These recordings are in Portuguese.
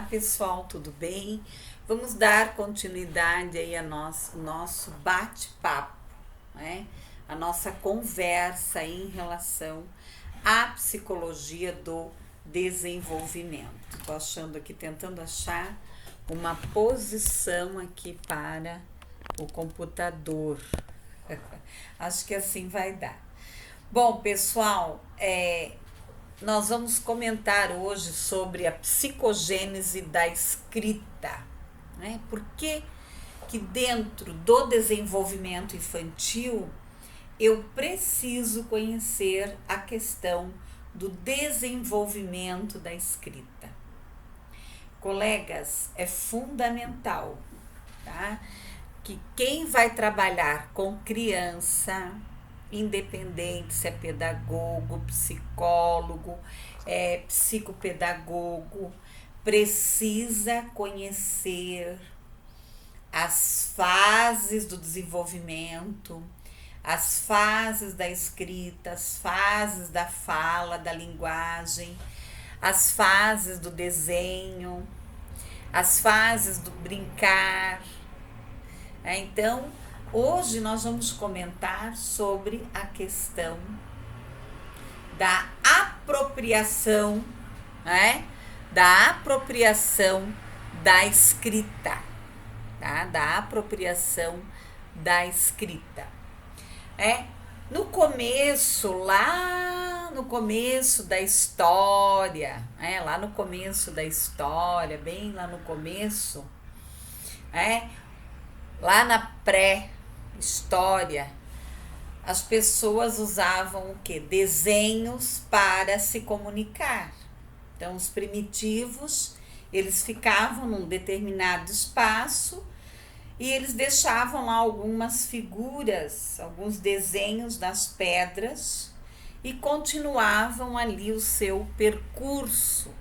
Olá pessoal, tudo bem? Vamos dar continuidade aí a nosso bate-papo, né? A nossa conversa em relação à psicologia do desenvolvimento. Estou achando aqui, tentando achar uma posição aqui para o computador. Acho que assim vai dar. Bom, pessoal, nós vamos comentar hoje sobre a psicogênese da escrita, né? Por que dentro do desenvolvimento infantil eu preciso conhecer a questão do desenvolvimento da escrita? Colegas, é fundamental, tá? Que quem vai trabalhar com criança, independente se é pedagogo, psicólogo, psicopedagogo, precisa conhecer as fases do desenvolvimento, as fases da escrita, as fases da fala, da linguagem, as fases do desenho, as fases do brincar. Então, hoje nós vamos comentar sobre a questão da apropriação, né? Da apropriação da escrita, tá? Da apropriação da escrita. No começo, lá no começo da história, lá no começo da história, bem lá no começo, lá na pré-história, as pessoas usavam o quê? Desenhos para se comunicar. Então, os primitivos, eles ficavam num determinado espaço e eles deixavam lá algumas figuras, alguns desenhos das pedras e continuavam ali o seu percurso.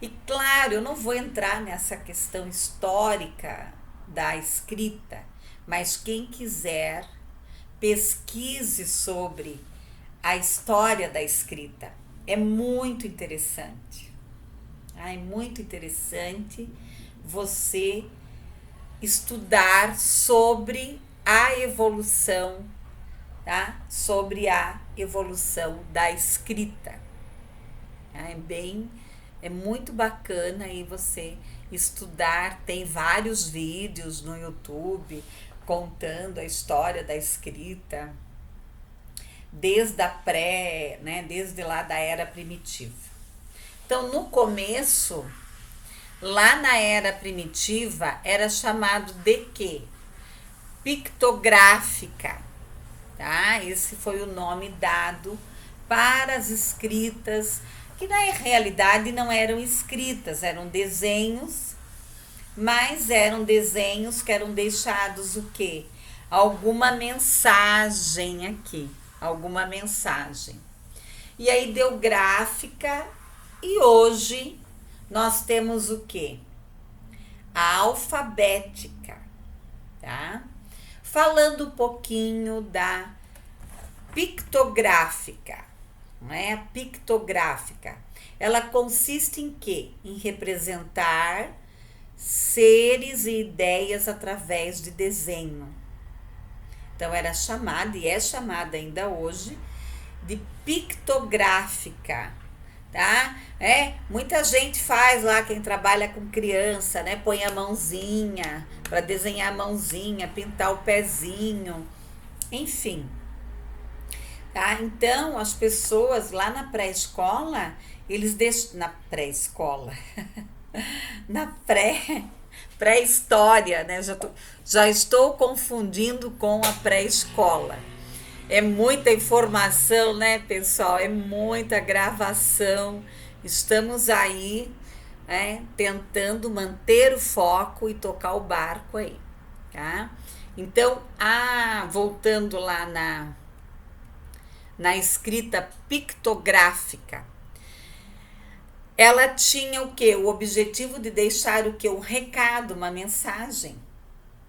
E claro, eu não vou entrar nessa questão histórica da escrita, mas quem quiser, pesquise sobre a história da escrita. É muito interessante. É muito interessante você estudar sobre a evolução, tá? Sobre a evolução da escrita. É muito bacana aí você estudar, tem vários vídeos no YouTube contando a história da escrita desde desde lá da era primitiva. Então, no começo, lá na era primitiva, era chamado de quê? Pictográfica, tá? Esse foi o nome dado para as escritas, que na realidade não eram escritas, eram desenhos, mas eram desenhos que eram deixados o quê? Alguma mensagem aqui, alguma mensagem. E aí deu gráfica e hoje nós temos o quê? A alfabética, tá? Falando um pouquinho da pictográfica. A pictográfica, ela consiste em quê? Em representar seres e ideias através de desenho. Então era chamada e é chamada ainda hoje de pictográfica, tá? Muita gente faz lá, quem trabalha com criança, né? Põe a mãozinha para desenhar a mãozinha, pintar o pezinho, enfim. Tá? Então, as pessoas lá na pré-escola, eles deixam. Na pré-escola, na pré-história, né? Já estou confundindo com a pré-escola. É muita informação, né, pessoal? É muita gravação. Estamos aí, tentando manter o foco e tocar o barco aí, tá? Então, voltando lá na escrita pictográfica, ela tinha o quê? O objetivo de deixar o quê? Um recado, uma mensagem,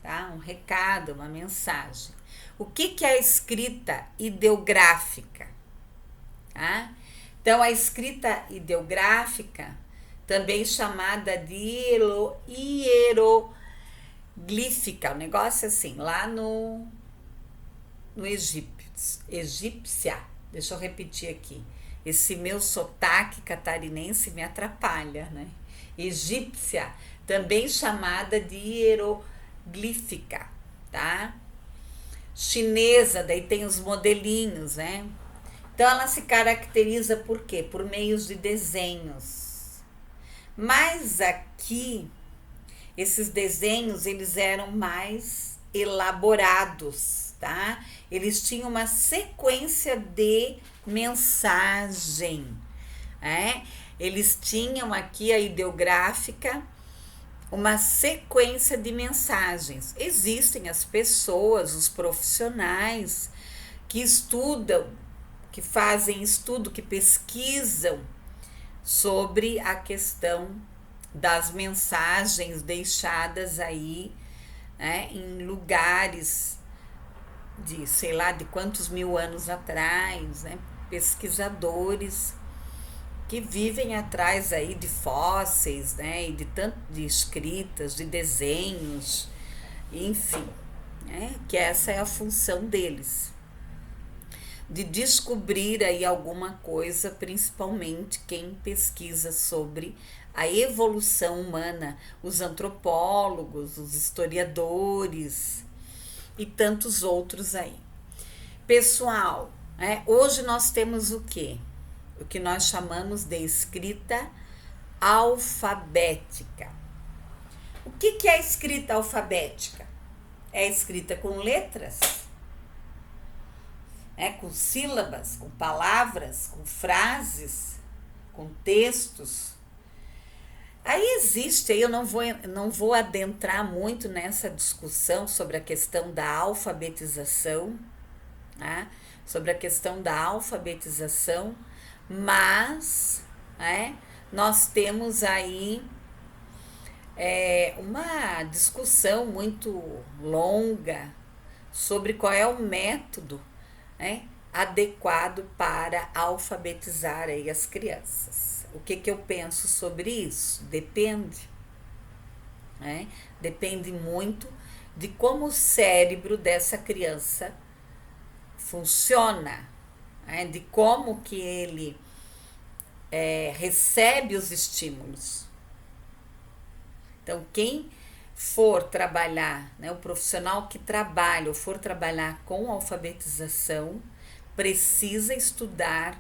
tá? Um recado, uma mensagem. O que é a escrita ideográfica? Tá? Então, a escrita ideográfica também chamada de hieroglífica, um negócio assim, lá no egípcia. Deixa eu repetir aqui. Esse meu sotaque catarinense me atrapalha, né? Egípcia, também chamada de hieroglífica, tá? Chinesa, daí tem os modelinhos, né? Então ela se caracteriza por quê? Por meios de desenhos. Mas aqui, esses desenhos, eles eram mais elaborados, tá? Eles tinham uma sequência de mensagem, né? Eles tinham aqui a ideográfica, uma sequência de mensagens. Existem as pessoas, os profissionais que estudam, que fazem estudo, que pesquisam sobre a questão das mensagens deixadas aí, né, em lugares de, sei lá, de quantos mil anos atrás, né, pesquisadores que vivem atrás aí de fósseis, né, e de tanto de escritas, de desenhos, enfim, né, que essa é a função deles, de descobrir aí alguma coisa, principalmente quem pesquisa sobre a evolução humana, os antropólogos, os historiadores e tantos outros aí. Pessoal, hoje nós temos o quê? O que nós chamamos de escrita alfabética. O que é a escrita alfabética? É a escrita com letras, com sílabas, com palavras, com frases, com textos. Aí existe, aí eu não vou adentrar muito nessa discussão sobre a questão da alfabetização, né? Sobre a questão da alfabetização, mas nós temos aí uma discussão muito longa sobre qual é o método adequado para alfabetizar aí as crianças. O que eu penso sobre isso? Depende. Depende muito de como o cérebro dessa criança funciona, de como que ele recebe os estímulos. Então, quem for trabalhar, o profissional que trabalha ou for trabalhar com alfabetização, precisa estudar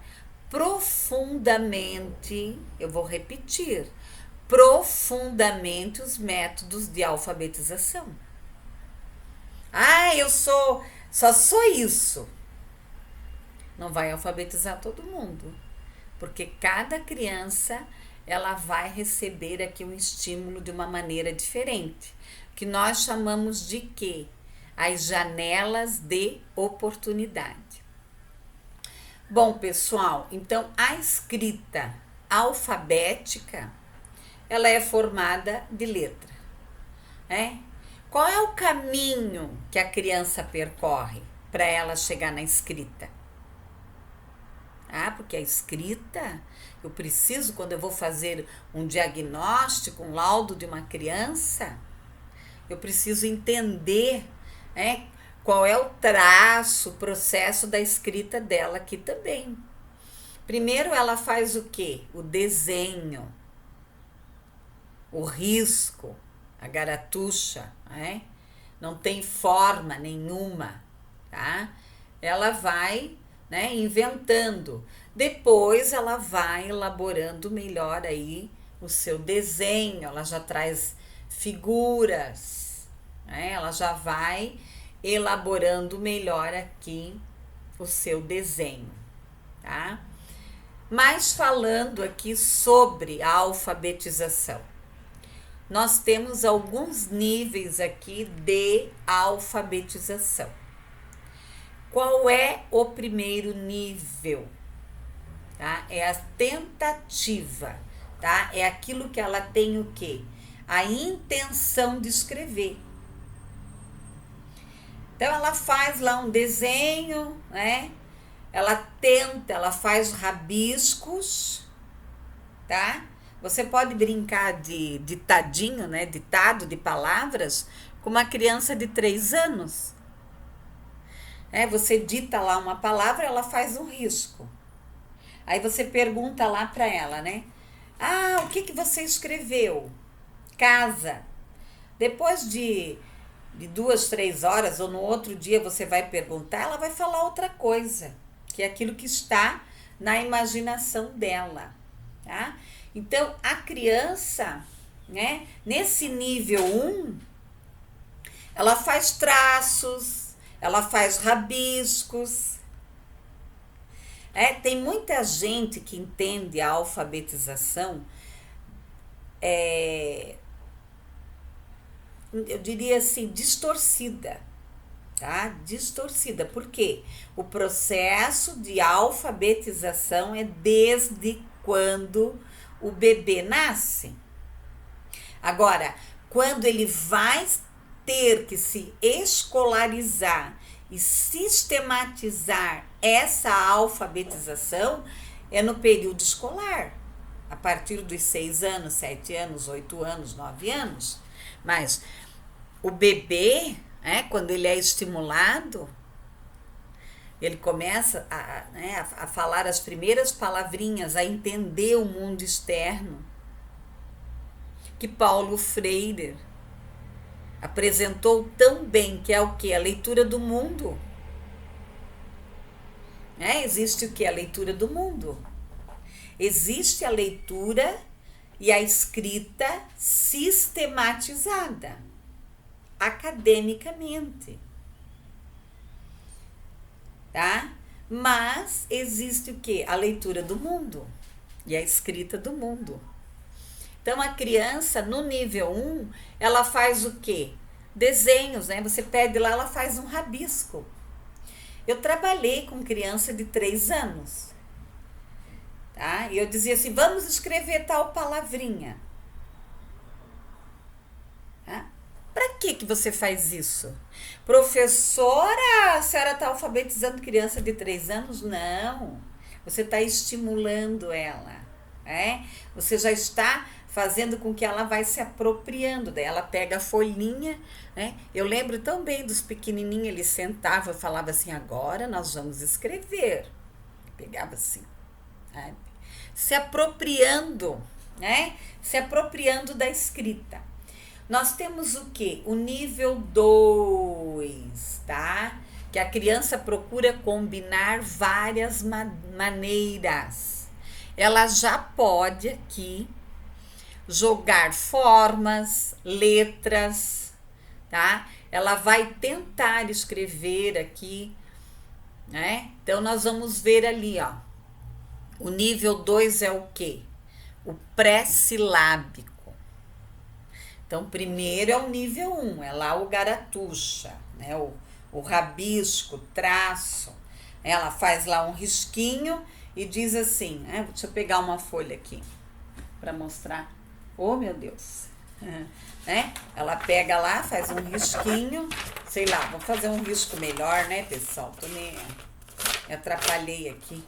profundamente, eu vou repetir, profundamente os métodos de alfabetização. Eu só sou isso. Não vai alfabetizar todo mundo, porque cada criança ela vai receber aqui um estímulo de uma maneira diferente, que nós chamamos de quê? As janelas de oportunidade. Bom, pessoal, então a escrita alfabética, ela é formada de letra, Qual é o caminho que a criança percorre para ela chegar na escrita? Porque a escrita, eu preciso, quando eu vou fazer um diagnóstico, um laudo de uma criança, eu preciso entender qual é o traço, o processo da escrita dela aqui também. Primeiro ela faz o quê? O desenho, o risco, a garatucha, não tem forma nenhuma, tá? Ela vai inventando. Depois ela vai elaborando melhor aí o seu desenho, ela já traz figuras, ela já vai elaborando melhor aqui o seu desenho, tá? Mas falando aqui sobre a alfabetização, nós temos alguns níveis aqui de alfabetização. Qual é o primeiro nível? Tá? É a tentativa, tá? É aquilo que ela tem o quê? A intenção de escrever. Então ela faz lá um desenho, ela tenta, ela faz rabiscos, tá? Você pode brincar de ditadinho, né? Ditado de palavras com uma criança de 3 anos. Você dita lá uma palavra, ela faz um risco. Aí você pergunta lá para ela, né? Ah, o que você escreveu? Casa. Depois de 2, 3 horas ou no outro dia você vai perguntar, ela vai falar outra coisa, que é aquilo que está na imaginação dela, tá? Então, a criança, né, nesse nível 1, ela faz traços, ela faz rabiscos. Tem muita gente que entende a alfabetização, eu diria assim, distorcida, tá? Distorcida. Por quê? O processo de alfabetização é desde quando o bebê nasce. Agora, quando ele vai ter que se escolarizar e sistematizar essa alfabetização, é no período escolar, a partir dos 6 anos, 7 anos, 8 anos, 9 anos. Mas o bebê, quando ele é estimulado, ele começa a falar as primeiras palavrinhas, a entender o mundo externo, que Paulo Freire apresentou tão bem, que é o que? A leitura do mundo. Existe o que? A leitura do mundo. Existe a leitura e a escrita sistematizada, academicamente. Tá? Mas existe o que? A leitura do mundo e a escrita do mundo. Então, a criança, no nível 1, ela faz o quê? Desenhos, né? Você pede lá, ela faz um rabisco. Eu trabalhei com criança de 3 anos. Tá? E eu dizia assim, vamos escrever tal palavrinha. Tá? Para que você faz isso? Professora, a senhora está alfabetizando criança de 3 anos? Não. Você está estimulando ela. Você já está fazendo com que ela vai se apropriando. Daí ela pega a folhinha, né? Eu lembro tão bem dos pequenininhos, eles sentavam e falavam assim, agora nós vamos escrever. Pegava assim, sabe? Se apropriando, né? Se apropriando da escrita. Nós temos o quê? O nível 2, tá? Que a criança procura combinar várias maneiras. Ela já pode aqui jogar formas, letras, tá? Ela vai tentar escrever aqui, né? Então, nós vamos ver ali, ó. O nível 2 é o quê? O pré-silábico. Então, primeiro é o nível 1, é lá o garatuxa, né? O rabisco, traço. Ela faz lá um risquinho e diz assim, deixa eu pegar uma folha aqui para mostrar. Oh, meu Deus. Ela pega lá, faz um risquinho, sei lá, vou fazer um risco melhor, né, pessoal? Me atrapalhei aqui.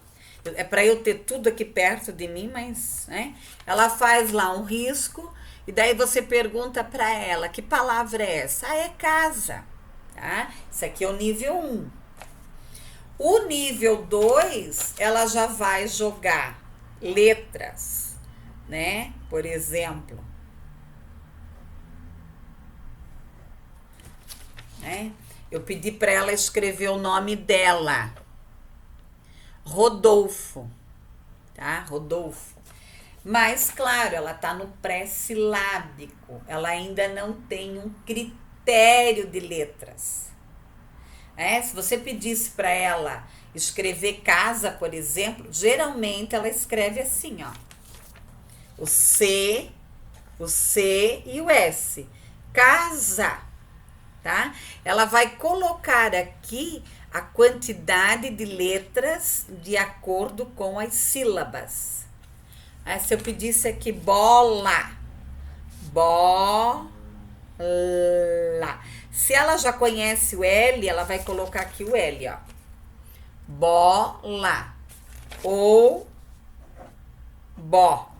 É para eu ter tudo aqui perto de mim, mas, né? Ela faz lá um risco e daí você pergunta para ela, que palavra é essa? É casa, tá? Isso aqui é o nível 1. O nível 2, ela já vai jogar letras, né? Por exemplo, eu pedi para ela escrever o nome dela, Rodolfo, tá? Rodolfo. Mas, claro, ela tá no pré-silábico, ela ainda não tem um critério de letras. Se você pedisse para ela escrever casa, por exemplo, geralmente ela escreve assim, ó. O C e o S. Casa, tá? Ela vai colocar aqui a quantidade de letras de acordo com as sílabas. Se eu pedisse aqui bola, bola. Se ela já conhece o L, ela vai colocar aqui o L, ó. Bola ou bó,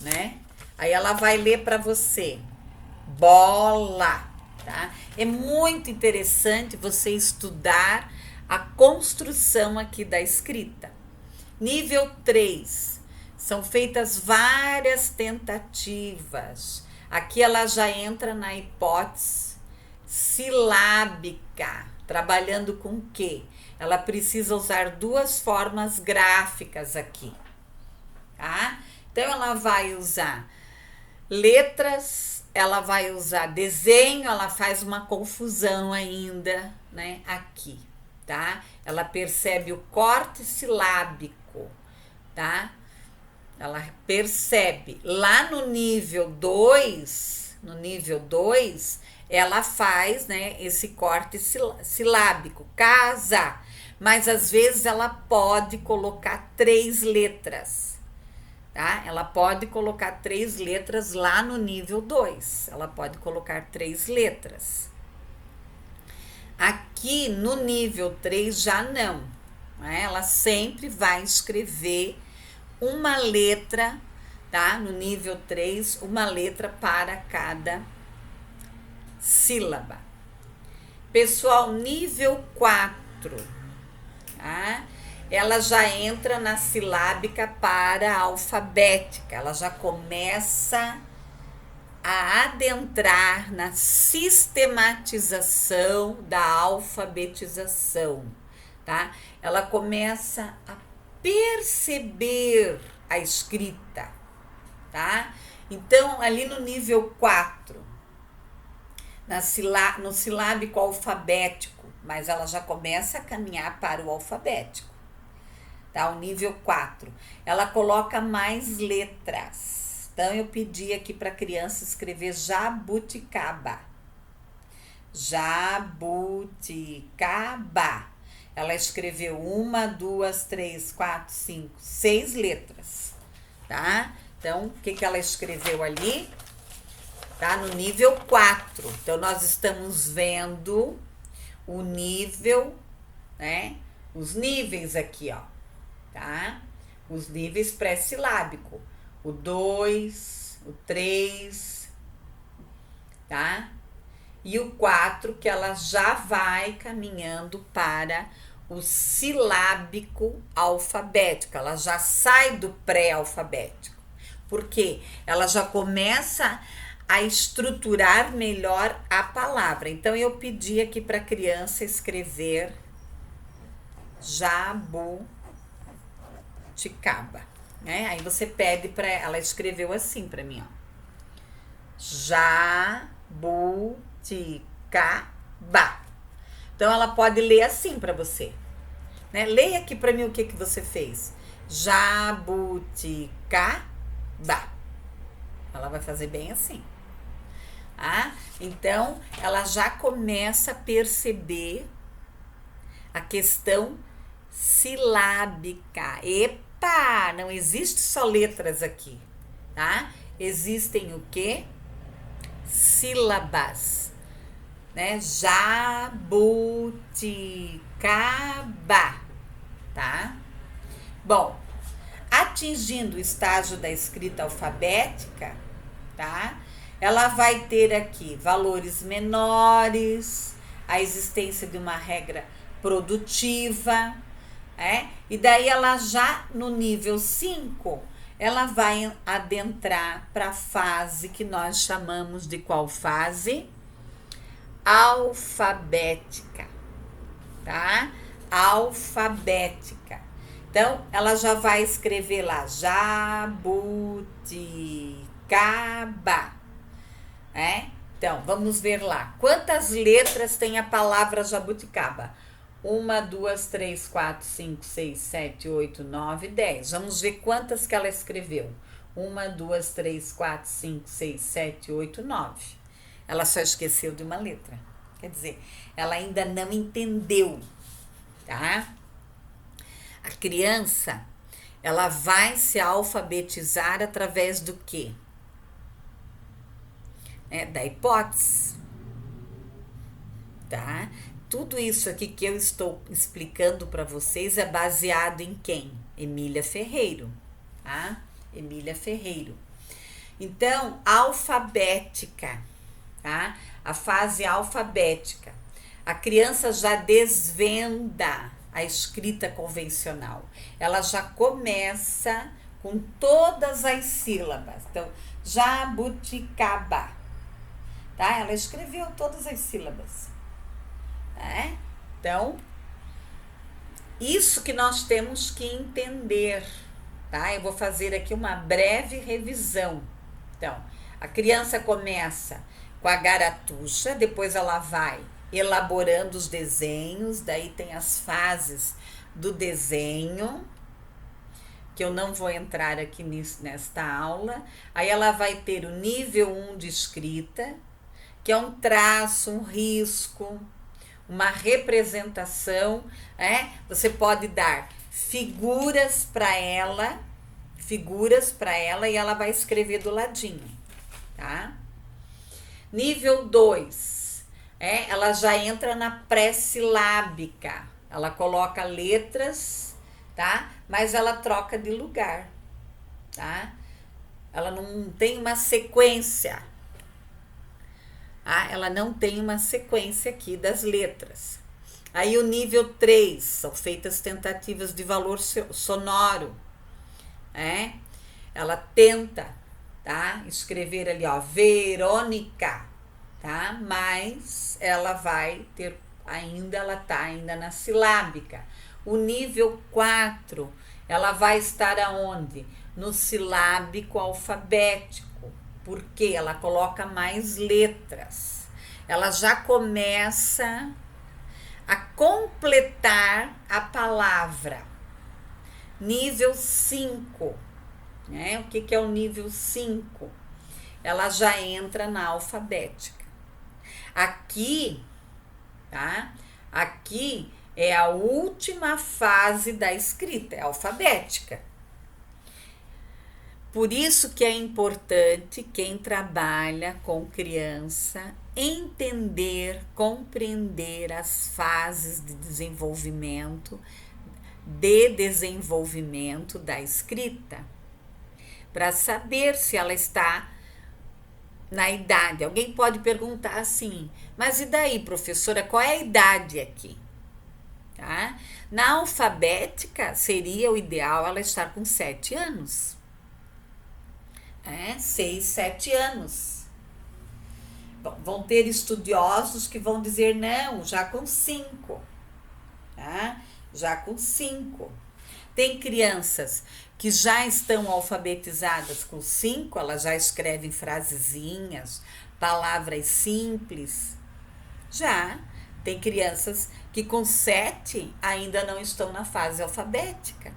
né? Aí ela vai ler para você. Bola, tá? É muito interessante você estudar a construção aqui da escrita. Nível 3, são feitas várias tentativas. Aqui ela já entra na hipótese silábica, trabalhando com o quê? Ela precisa usar duas formas gráficas aqui, tá? Então ela vai usar letras, ela vai usar desenho, ela faz uma confusão ainda, né, aqui, tá? Ela percebe o corte silábico, tá? Ela percebe. Lá no nível 2, ela faz, né, esse corte silábico, casa, mas às vezes ela pode colocar 3 letras, tá? Ela pode colocar 3 letras lá no nível 2, ela pode colocar 3 letras. Aqui no nível 3 já não, né? Ela sempre vai escrever uma letra, tá? No nível 3, uma letra para cada sílaba. Pessoal, nível 4, tá? Ela já entra na silábica para a alfabética, ela já começa a adentrar na sistematização da alfabetização, tá? Ela começa a perceber a escrita, tá? Então, ali no nível 4, no silábico alfabético, mas ela já começa a caminhar para o alfabético, tá? O nível 4, ela coloca mais letras. Então, eu pedi aqui para a criança escrever jabuticaba. Jabuticaba. Ela escreveu 1, 2, 3, 4, 5, 6 letras, tá? Então, o que ela escreveu ali? Tá no nível 4. Então, nós estamos vendo o nível, né? Os níveis aqui, ó, tá? Os níveis pré-silábico. O 2, o 3, tá? E o 4, que ela já vai caminhando para o silábico alfabético. Ela já sai do pré-alfabético. Por quê? Ela já começa a estruturar melhor a palavra. Então, eu pedi aqui para a criança escrever jabuticaba, né? Aí você pede para ela, escreveu assim para mim, ó. Jabuticaba. Então, ela pode ler assim para você, né? Leia aqui para mim o que você fez. Jabuticaba. Ela vai fazer bem assim. Ah, então, ela já começa a perceber a questão silábica. Epa, não existe só letras aqui, tá? Existem o quê? Sílabas, né? Jabuticaba, tá? Bom, atingindo o estágio da escrita alfabética, tá? Ela vai ter aqui valores menores, a existência de uma regra produtiva, e daí ela já no nível 5, ela vai adentrar para a fase que nós chamamos de qual fase? Alfabética, tá? Alfabética. Então, ela já vai escrever lá, jabuticaba, Então, vamos ver lá. Quantas letras tem a palavra jabuticaba? 1, 2, 3, 4, 5, 6, 7, 8, 9, 10. Vamos ver quantas que ela escreveu. 1, 2, 3, 4, 5, 6, 7, 8, 9. Ela só esqueceu de uma letra. Quer dizer, ela ainda não entendeu, tá? A criança, ela vai se alfabetizar através do quê? Da hipótese, tá? Tudo isso aqui que eu estou explicando para vocês é baseado em quem? Emília Ferreiro, tá? Emília Ferreiro. Então, alfabética, tá? A fase alfabética. A criança já desvenda a escrita convencional. Ela já começa com todas as sílabas. Então, jabuticaba, tá? Ela escreveu todas as sílabas, né? Então, isso que nós temos que entender, tá? Eu vou fazer aqui uma breve revisão. Então, a criança começa com a garatuxa, depois ela vai elaborando os desenhos, daí tem as fases do desenho, que eu não vou entrar aqui nesta aula. Aí ela vai ter o nível 1 de escrita, que é um traço, um risco, uma representação, Você pode dar figuras para ela e ela vai escrever do ladinho, tá? Nível 2, ela já entra na pré-silábica. Ela coloca letras, tá? Mas ela troca de lugar, tá? Ela não tem uma sequência. Ela não tem uma sequência aqui das letras. Aí o nível 3, são feitas tentativas de valor sonoro. Ela tenta, tá? Escrever ali, ó, Verônica, tá? Mas ela vai ter ela tá ainda na silábica. O nível 4, ela vai estar aonde? No silábico alfabético. Porque ela coloca mais letras. Ela já começa a completar a palavra. Nível 5, né? O que é o nível 5? Ela já entra na alfabética. Aqui, tá? Aqui é a última fase da escrita, é alfabética. Por isso que é importante quem trabalha com criança entender, compreender as fases de desenvolvimento da escrita, para saber se ela está na idade. Alguém pode perguntar assim, mas e daí, professora, qual é a idade aqui? Tá? Na alfabética, seria o ideal ela estar com 7 anos. 6, 7 anos. Bom, vão ter estudiosos que vão dizer, não, já com 5. Tá? Já com 5. Tem crianças que já estão alfabetizadas com 5, elas já escrevem frasezinhas, palavras simples. Já tem crianças que com 7 ainda não estão na fase alfabética.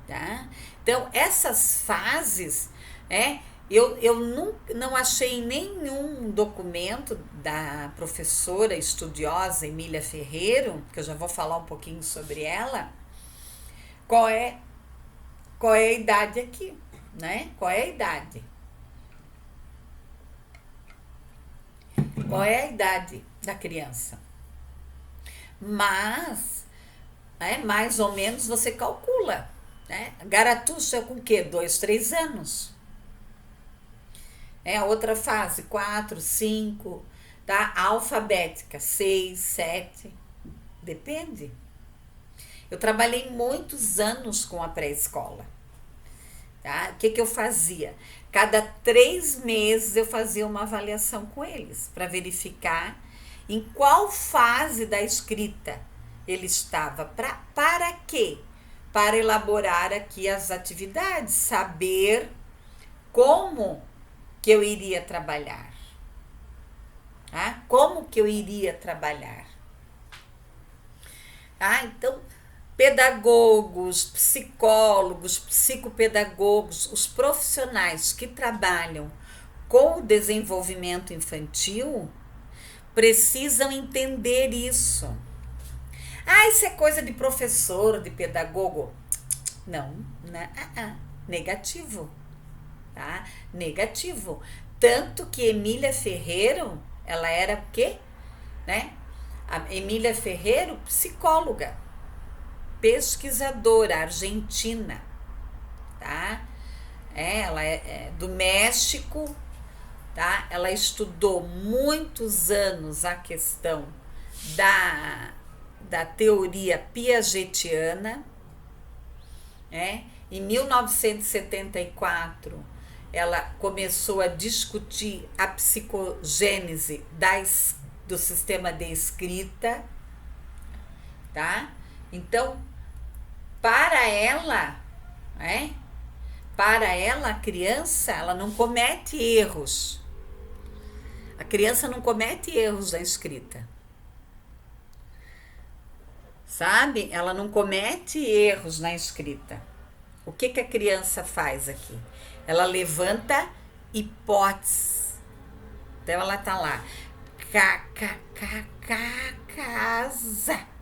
Tá? Então, essas fases, eu não achei nenhum documento da professora estudiosa Emília Ferreiro, que eu já vou falar um pouquinho sobre ela, qual é a idade aqui, né? Qual é a idade? Qual é a idade da criança? Mas, mais ou menos você calcula, né? Garatuxa com o quê? 2, 3 anos. A outra fase, 4, 5, tá? Alfabética, 6, 7, depende. Eu trabalhei muitos anos com a pré-escola, tá? O que eu fazia? Cada 3 meses eu fazia uma avaliação com eles, para verificar em qual fase da escrita ele estava. Para quê? Para elaborar aqui as atividades, saber como que eu iria trabalhar. Tá? Como que eu iria trabalhar. Então, pedagogos, psicólogos, psicopedagogos, os profissionais que trabalham com o desenvolvimento infantil precisam entender isso. Isso é coisa de professor, de pedagogo. Não, negativo. Tá? Negativo. Tanto que Emília Ferreiro, ela era o quê? A Emília Ferreiro, psicóloga, pesquisadora argentina, tá? ela é do México, tá? Ela estudou muitos anos a questão da teoria piagetiana, né? Em 1974, ela começou a discutir a psicogênese do sistema de escrita, tá? Então, para ela, né? Para ela, a criança, ela não comete erros. A criança não comete erros na escrita. Sabe? Ela não comete erros na escrita. O que a criança faz aqui? Ela levanta hipóteses. Então ela tá lá. Casa.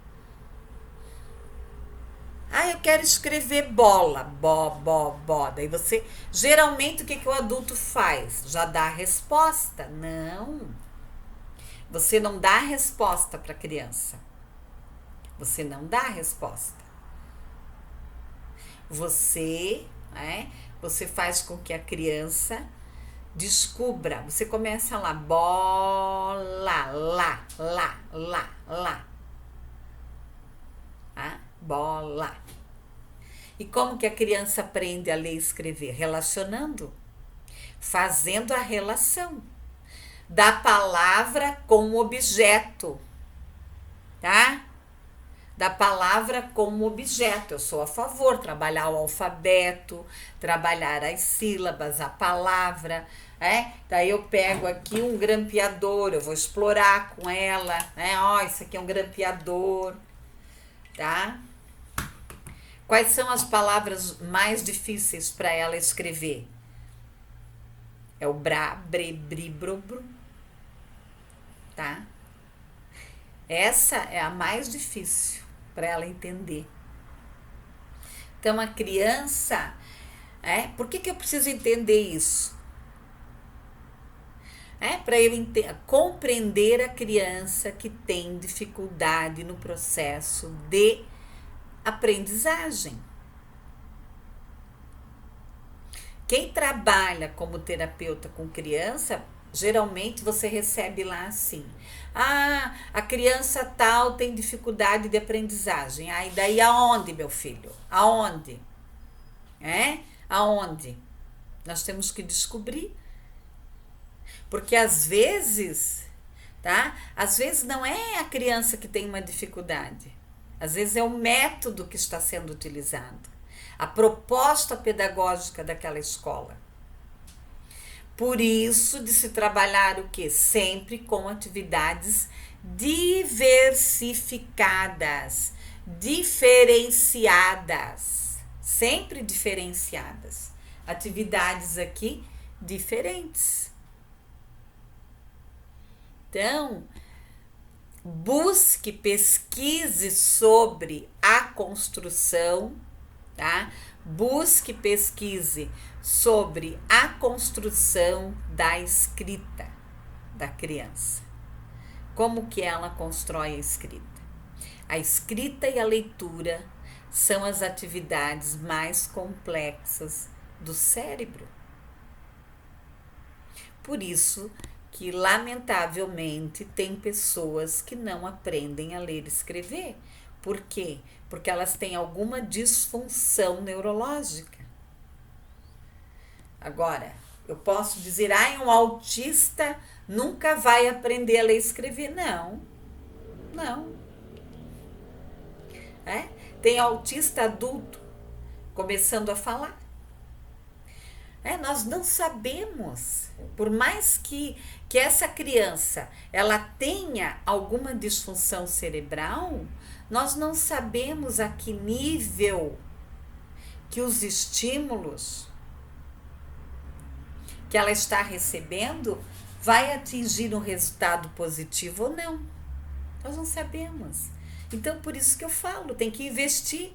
Eu quero escrever bola. Bó. Daí você, geralmente o que o adulto faz? Já dá a resposta? Não. Você não dá a resposta para a criança. Você não dá a resposta. Você faz com que a criança descubra. Você começa lá, bola, lá. Bola. E como que a criança aprende a ler e escrever? Relacionando. Fazendo a relação da palavra com o objeto, tá? Da palavra como objeto. Eu sou a favor, trabalhar o alfabeto, trabalhar as sílabas, a palavra, Daí eu pego aqui um grampeador, eu vou explorar com ela, isso aqui é um grampeador, tá? Quais são as palavras mais difíceis para ela escrever? É o bra, bre, bri, bro, bro, tá? Essa é a mais difícil para ela entender. Então, a criança, por que eu preciso entender isso? Para eu compreender a criança que tem dificuldade no processo de aprendizagem. Quem trabalha como terapeuta com criança, geralmente você recebe lá assim: a criança tal tem dificuldade de aprendizagem. E daí aonde, meu filho? Aonde? Aonde? Nós temos que descobrir. Porque às vezes, tá? Às vezes não é a criança que tem uma dificuldade. Às vezes é o método que está sendo utilizado. A proposta pedagógica daquela escola. Por isso, de se trabalhar o quê? Sempre com atividades diversificadas, diferenciadas, sempre diferenciadas. Atividades aqui diferentes. Então, busque, pesquise sobre a construção, tá? Busque, pesquise sobre a construção da escrita da criança. Como que ela constrói a escrita? A escrita e a leitura são as atividades mais complexas do cérebro. Por isso que, lamentavelmente, tem pessoas que não aprendem a ler e escrever. Por quê? Porque elas têm alguma disfunção neurológica. Agora, eu posso dizer, um autista nunca vai aprender a ler e escrever. Não. Tem autista adulto começando a falar. Nós não sabemos, por mais que essa criança ela tenha alguma disfunção cerebral, nós não sabemos a que nível que os estímulos que ela está recebendo vai atingir um resultado positivo ou não. Nós não sabemos. Então, por isso que eu falo, tem que investir.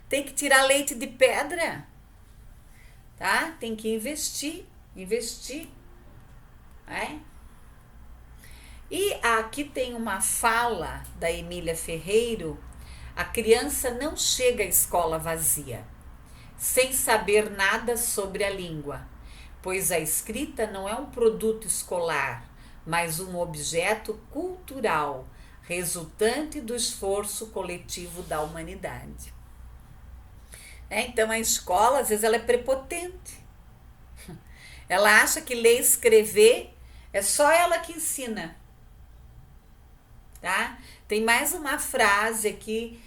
Tem que tirar leite de pedra. Tá? Tem que investir. E aqui tem uma fala da Emília Ferreiro: a criança não chega à escola vazia, sem saber nada sobre a língua, pois a escrita não é um produto escolar, mas um objeto cultural, resultante do esforço coletivo da humanidade. Então a escola, às vezes, ela é prepotente. Ela acha que ler e escrever é só ela que ensina. Tá? Tem mais uma frase aqui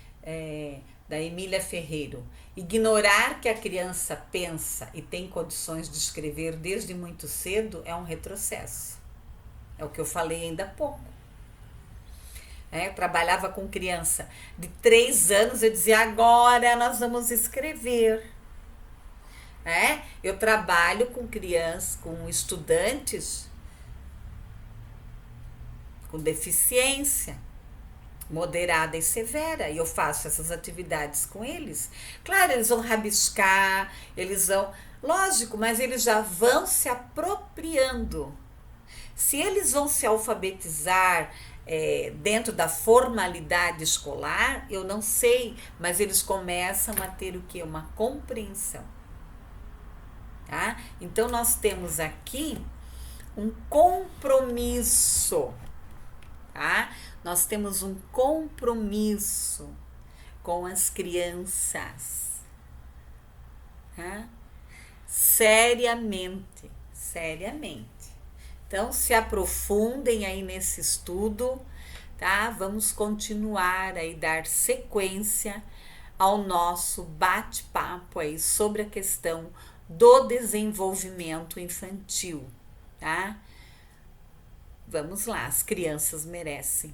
da Emília Ferreiro. Ignorar que a criança pensa e tem condições de escrever desde muito cedo é um retrocesso. É o que eu falei ainda há pouco. Eu trabalhava com criança de 3 anos, eu dizia, agora nós vamos escrever. Eu trabalho com crianças, com estudantes com deficiência moderada e severa, e eu faço essas atividades com eles. Claro, eles vão rabiscar, eles vão, lógico, mas eles já vão se apropriando. Se eles vão se alfabetizar dentro da formalidade escolar, eu não sei, mas eles começam a ter o quê? Uma compreensão. Tá? Então, nós temos aqui um compromisso. Tá? Nós temos um compromisso com as crianças. Tá? Seriamente. Então, se aprofundem aí nesse estudo, tá? Vamos continuar aí, dar sequência ao nosso bate-papo aí sobre a questão do desenvolvimento infantil, tá? Vamos lá, as crianças merecem.